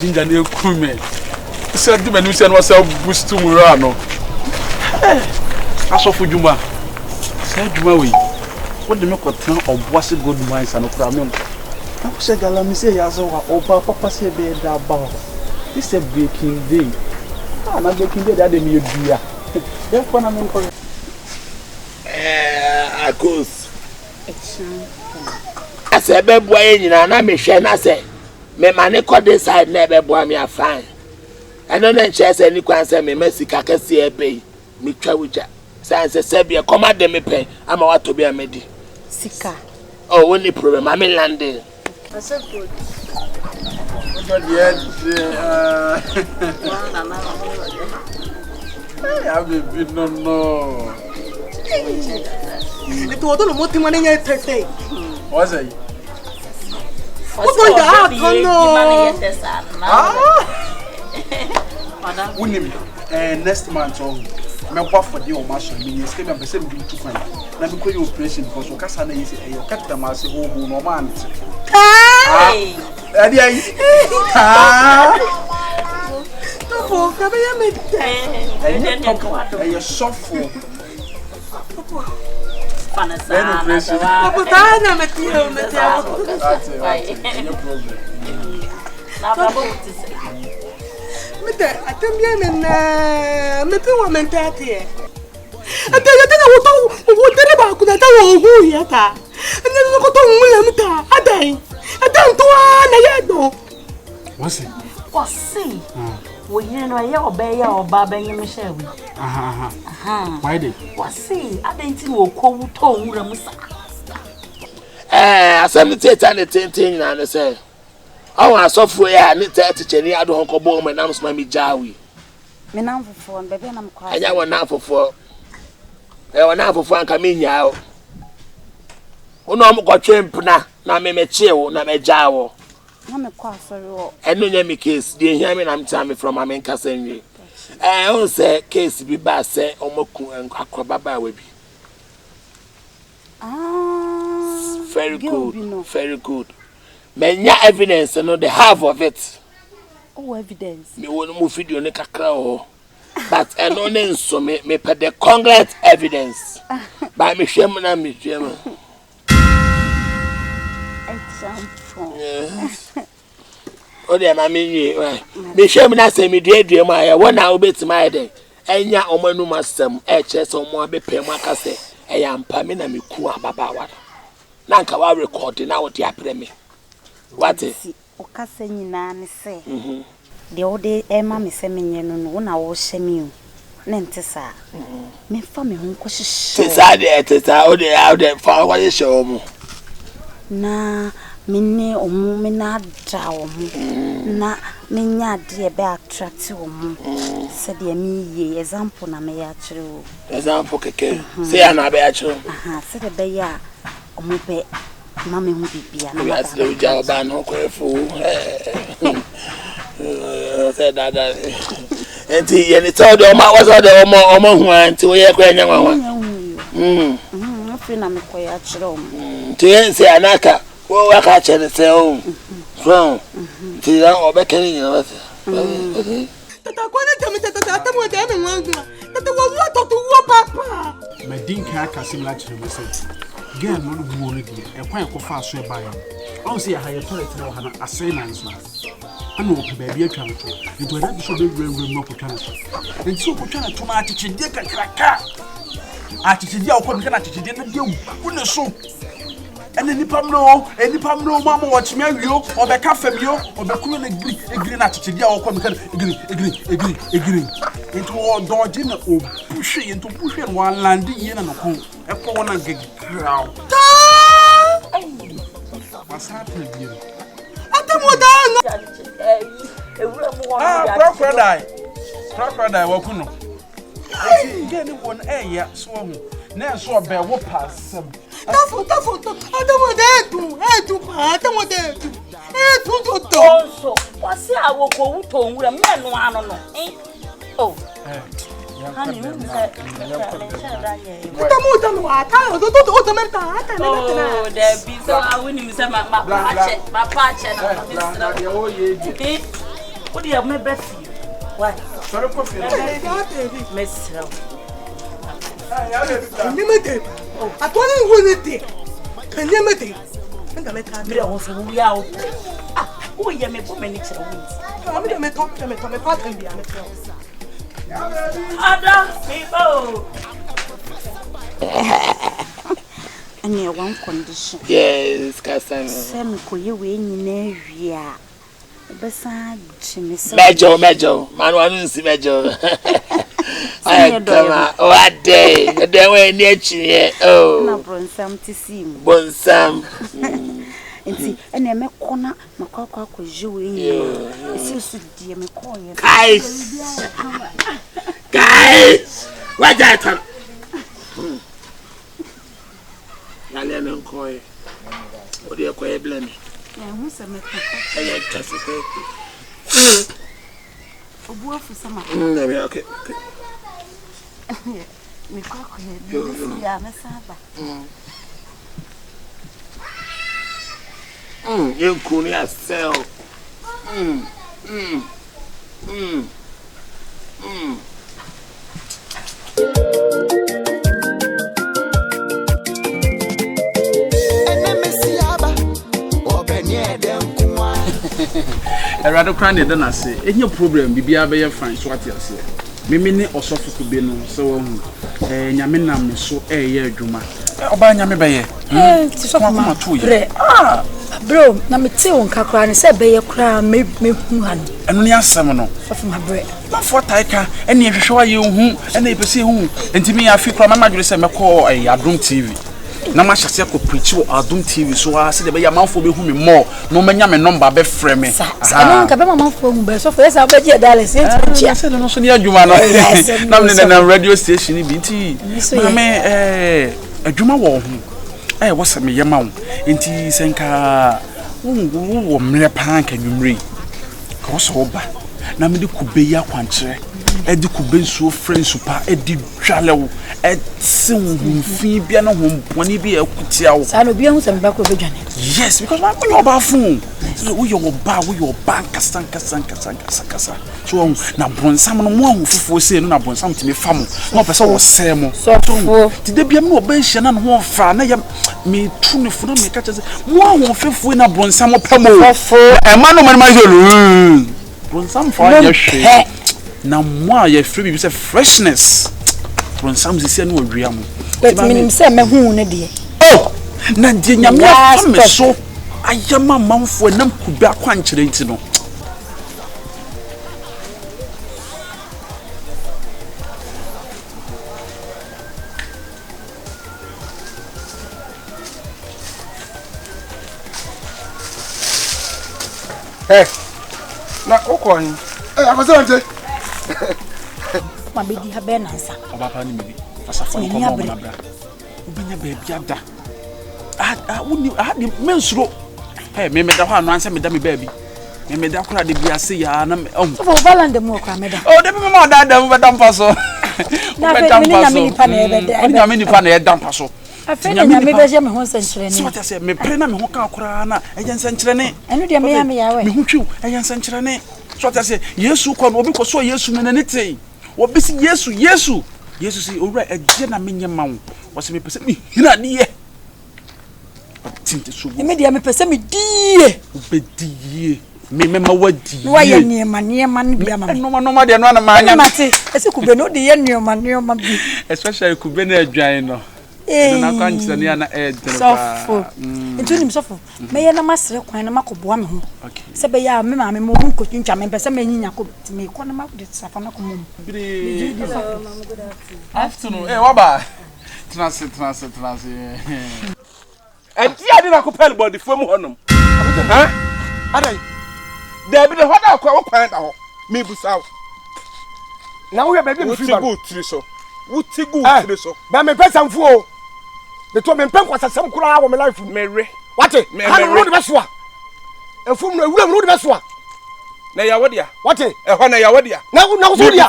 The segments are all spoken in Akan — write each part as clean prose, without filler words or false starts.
Ginger ne kume. Said the Venusian was a boost to Murano. Sofo Juma. Said Jumawi. What the milk of was a good minds and of Ramen. I said, Galam say, Yazo, or Papa say, be that bow. This is a baking day. I'm not baking day that they need beer. Therefore, I'm in for it. I course. I said, Beboy, and I'm a shame. I say. Me mane ko this side na be boa me afan. Eno na nche se ni kwan se me masika kase e be me twa wuja. Say se be come de me pen ama wato be amedi. Sika. Oh, only problem I'm landing. That's so good. I have no. It was all the money you take. What's it? What's going on? Next month, me work for the operation. Me escape me person do too fine. Na me call operation because we kasa na isi e cut them as ho no man. Hey. Sofo, ka be me dey. Hey, Sofo. We know your bay or Baba and Michelle. Why did? See, I didn't know cold tongue. I said, the thing, and I said, oh, I saw for ya, and it's at Jenny. I don't go home and I'm Mammy Jawi. Me now for phone, baby, and I'm crying. I want now for four. I want now for Frank Camino. Oh, no, I'm got champna, now me chill, now me jaw. I'm a quaffle. And no name case, the hearing I'm telling from my main cousin. I don't say case be bad, say, or Moku and Aquababa will be. Very good, very good. Many evidence and not the half of it. Oh, evidence. Me won't move video neck a crow. But I no name so me put the concrete evidence. By me shaman and me shaman. Yes. Oh, then I mean, me shaman, I say me dear, my 1 hour bit my day. And ya omanuma some HS or more be pay my casse. I am Pamina me kua baba. Nanka wa recording now what you me. What is Ocassin Nan say? The old day Emma Miss Eminian, when I was semi. Nentessa. Me for me, uncle. Tis I out there for what is show. Na minne or mumina draw na minya dear back track to said the me example na me actually. Example, say I'm a better. Said a bear. Omope mama hu bibia na that's the job ba no kwefo say that enti ye ni told o ma was the o hu anti we ye kwa nya nwa afi na me koya kire o nti en say anaka wo wa ka kire say o so nti ya obekani ni wa tata kwa na tami tata mo da me nwa tata wo to wo papa Medinka kasimla kire me say girl no go no dia e kwan ko fa so e ba ya on say ha ye toilet na ha na asai na nso ana o ba bia twa nto nto na bi so be wura mo ko twa na so nti ko twa na to ma atechide kakraka atechide a ko bi kana atechide na dia wu ne so ene nipa mro mama wo chime awio obeka fam yo obeku na egri na atechide a ko bi kana egri nti wo dodge na o puhwe nto puhwe no wan landi ye na no ko e ko wona gegrau what's happening here atamoda crocodile wakuno ati gani won ya so hu na so be wo pasam tafo atamoda edu pa atamoda edu to so wasi awoko wuto nwura me no ano no oh honey we say atamoda wa ta do menta ata na oh there be so I win me say my patch na ya o ye What do you have my best? Why? Sorry, coffee. Miss Hill. I don't know can you make it? We are also we are. Oh, you may put many children. I'm going to talk to me. I'm going to be Other people. And you one condition. Yes, Cassandra. Send you win in area. Beside Jimmy. Major. Man, one see major. What day? The way near you. Oh, Bronsam to see me. Bonsam. And see, and I make corner, my cock was you in you. It's used to dear me call you. Guys, what that? Nalian Coy. What do you call a blame? Who's a matter? I just A boy for summer. Okay. Me cock, yeah, Miss Abba. You could yourself. I rather cranny than I say. Any problem, be a fine, so what you say. Mimini or Sofo Kube no, so Yamina, so a year, Juma. Obanya me by bro, na me te won kakra ne se be ye kra me hu han. Eno ne asem no. Of my bread. Ma for taika ene ye hwehwe aye hu, ene epese hu. Enti me afi kra ma madwere se mekọ Adum TV. Na ma hyase ko preach wo Adum TV so a se de be ya manfo be hu me more. No manya me number be frɛ me. Sa no nka be manfo hu be so for esa be je dale se ntia. Se no so ne adwuma no. Na me na radio station bi nti. Ma me adwuma wo hu. What's a me yamaw enti senka wo mre pan ka nwumre ko so ba na me de Kube ya kwankere di Kube nsuo friends pa di dwalewo sin humfi bia na homponi bi akutia wo sa no bia hu sem ba ko bedwane. Yes, because my go ba fun so we your ba kasanka so na bronsam no mo ahufufo se no na bronsam timi fam no pese wo se mo so ti de bia me oba hia na no ho fra na ya me tunu fu na me ka chese mo ahufufo na bronsam pamo e ma no man so bronsam fa ya hwe na mo ya free bi se freshness bronsam zisi na odua mo but minim se me hu ne de oh na de nyame fa me so ayama manfo nam Kube akwankere nti no na okon akozante ma be di ha be na nsa obapa ni mi asafo ko mo na bra obinya ba bia da woni mensuro me da ho anu anse me da me ba bi me da kura de bia se ya na so for valande mo kwa me da de me mo da da me da mpaso na fe me nya me ni pa na e be da nya me ni pa na e da mpaso afenya me be je me ho nsenkyere so what I say me pre na me ho ka kura na e je nsenkyere ne enu de me ya we me ho twu e je nsenkyere ne so what I say Yesu ko no obi ko so Yesu me ne tei obi si Yesu si owura e je na me nyema wo wo se me pese me hina de ye tinte so me dia me pese me die obedie me mema wadi no ya niema ne bia mama no de no na ma anya mate ese Kube no de ye niema bi especially Kube na adwan no na kwanchira ne na Sofo ntunim Sofo me ye na masere kwan na makoboa me ho se be ya me ma me mo hu kotwintwa me pese me nyinya ko me ko na makode safa na ko mom afternoon waba transe Entia di na ko pel body fo mu honom. Ha? Adai. Da bi de hoda ko kwan da ho. Me busaw. Na wo ye ba bi me free ba. Wuti gu tiri so. Ba me pesa mfu o. Me to me pen kwasasam kura wo me life me re. Wate? Me re. Ano no de beso a. Efum no ewura no de beso a. na ya wodia what e ho na ya wodia na so dia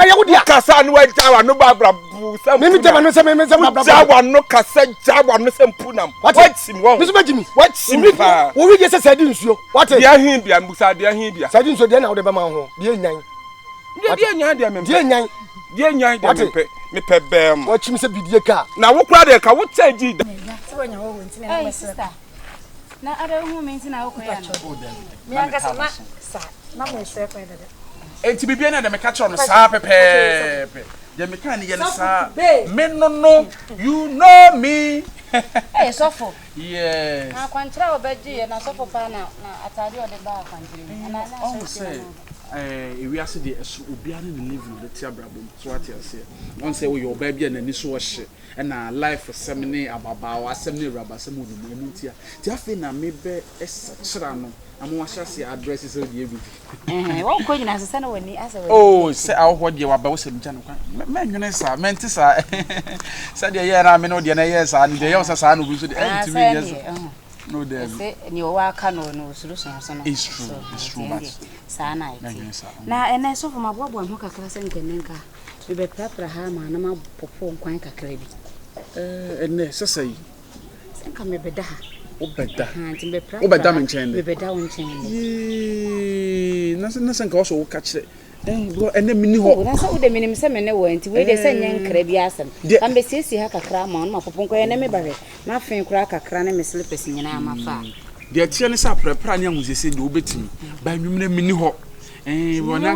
ya wodia kasa no wa jawa no babra bu sam me tell no say me babra jawa no kasa jawa no sem punam what sim wo me so begimi what sim pa wo wi je say sadi nsuo what dia hin bia mbusa dia hin bia sadi nsuo dia na wo de be ma ho dia nyan dia nyan dia me dia nyan dia me pe bem wo chim say bidie ka na wo kura de ka wo tagi da so wanya wo wonti na me sister na ada hu me nti na wo koya no me angasa na sa na me se kwa dada enti bibia na de me catch on sa pepe de me kan ye sa me no you know me eh Sofo yes na kwantra obeji na Sofo pa na atade ode ba kwantre na na say we are the obiara ne level the tia brabom so what you say on say we your baby and ni so hye na life semne ababa asemne raba semu du mu tia tia fe na me be esachira no amo ahase address say die bi wo ko nyina sese na wani asa wani oh say awo de waba wo sem gya no kwa me nwene sa mente sa sa de ye na me no de na ye sa de ye sa no bu so de enti me yes no there say ni o wa ka no solution so no it's true but sana na ene Sofo mabobo ho kakra se nkenenka me be prapra ha ma na ma popo nkwan kakra bi ene sesai senka me beda ha obeda nti me prapra obeda me nchen me beda won nchen na senka wo so wo ka kire ene mini ho na so de minim se me ne wo nti we de se nyen nkra bi asem am be siesi ha kakra ma no ma popo nkwan ene me bare na fen kura kakra ne me slippers nyina amafa de tie ne sa prepare ne ahusese de obetimi ba nwumne mini ho wona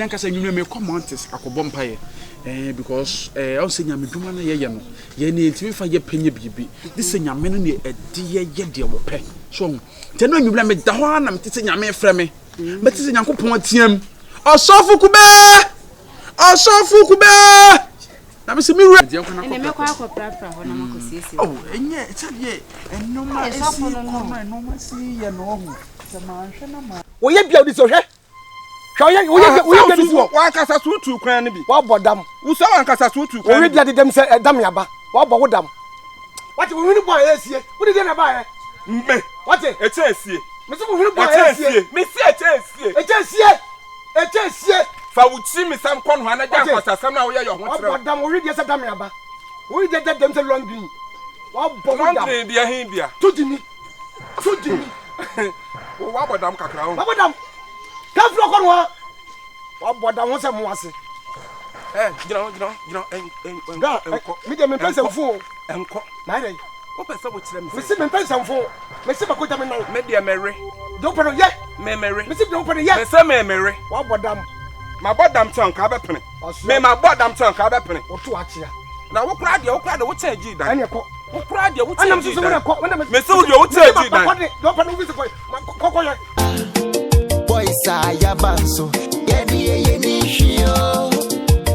nka sa nwumne me comments akobo mpaye because I say nyame dwuma na ye no ye ne ntimi fa ye penye bibi this nyame no ne edi ye de wo pe so te no nwumne me da ho na me tete nyame frɛ me me tete nyankopon atiam Sofo Kube na me se mi re de nkona ene me kwa prapra ho na makosiesi oh enye tsadie enoma esi kono enoma si ye no ho se ma hwe na ma wo ye bia odi so hwe wo ye bia so wa kasa sutu kwan ne bi wa bodam wo sa wa kasa sutu kwan wo ye bia de dem se dam yaba wa bo wo dam what wo hunu boy esie wo de na ba he me what esie me so wo hunu boy esie me si esie fa wuchi mi sam kon ho na ja kwasa sam na wo ye yo ho tere wa dam wo de se dam yaba wo de dem se long green wa bo wo dam long dia hin dia to dimi wo wa bodam kakra ho wa bodam ka flo kon wa bodam ho se mo ase gino ga mi de me pesa fu enko na re o pesa wo kire mi me si me pesa fu me si ba ko jam nan me dia mere do pero ye me mere me si do pero ye me se me mere wa bodam ma bodam tan ka be pene me ma bodam tan ka be pene o to achia na wo kura de wo cha ji dan ene ko wo kura de wo cha anam ji so dan ko me se wo de wo cha ji dan do pero wo ko ko ye boys ya banso ye ni hio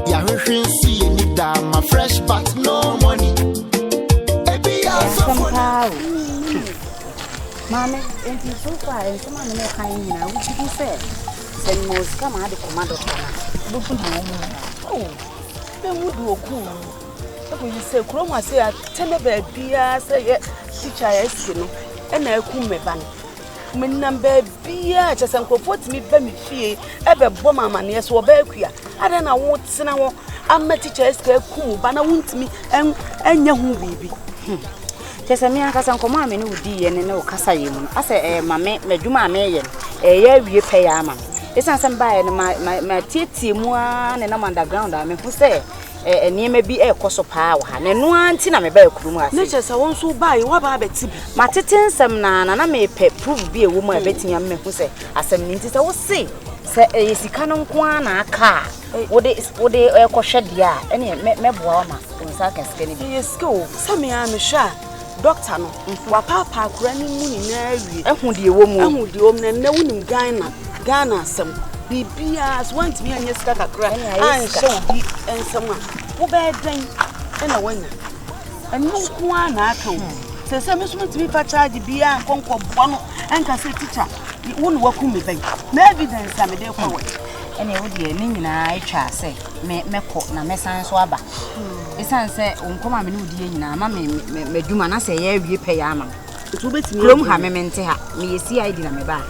ya hwehwe si ye ni da ma fresh but no money ebi ya Sofo mame enti so far en sama me kan nyina wo ti se sen mo ska ma de komando kana bu fu na mo be wudu oku ko yi se kuro mo ase ya tele ba bia se ye teacher ya si no e na eku me ba no me nam ba bia che sen ko fotimi ba me fie e be bo mama ne so ba akua ada na wo tena wo amma teacher ya ska eku ba na wuntimi enya hu bibi Tesa mi akasa nkomo ame ne udi ye ne okasa ye mu ase mame madwuma ame ye ya wie pe ya ama esan sem ba ye ne ma tietie mu a ne na underground ame hu se eniema bi ekoso pa wa ha ne no anti na me ba ekuru mu ase ne chesa won so ba ye wa ba beti ma tetensem na me pe prove bi ewo mu abetinya me hu se asem ni nti se wo se yesika no nko na aka wode ekohwe dia ene meboa ma nsa kaske ni bi yesko sami a me hwa doctor no wa papa akura ni mu ni na awie ehun de ewo mu na wunim Ghana asem bibia so want me anya sika kakra an so bi ensem a wo be dan na wanya anu nko na aka wo se me so mutimi pa charge bia konko bo no enka se teacher wo no waku me ban na evidence am de kwa we ene wo de ni nyina atwa se meko na mesan so aba esan se onkoma me ne odi nyina ama me dwuma na se ye awie pe ya ama to betimi krom ha me mente ha me yesi ID na me ba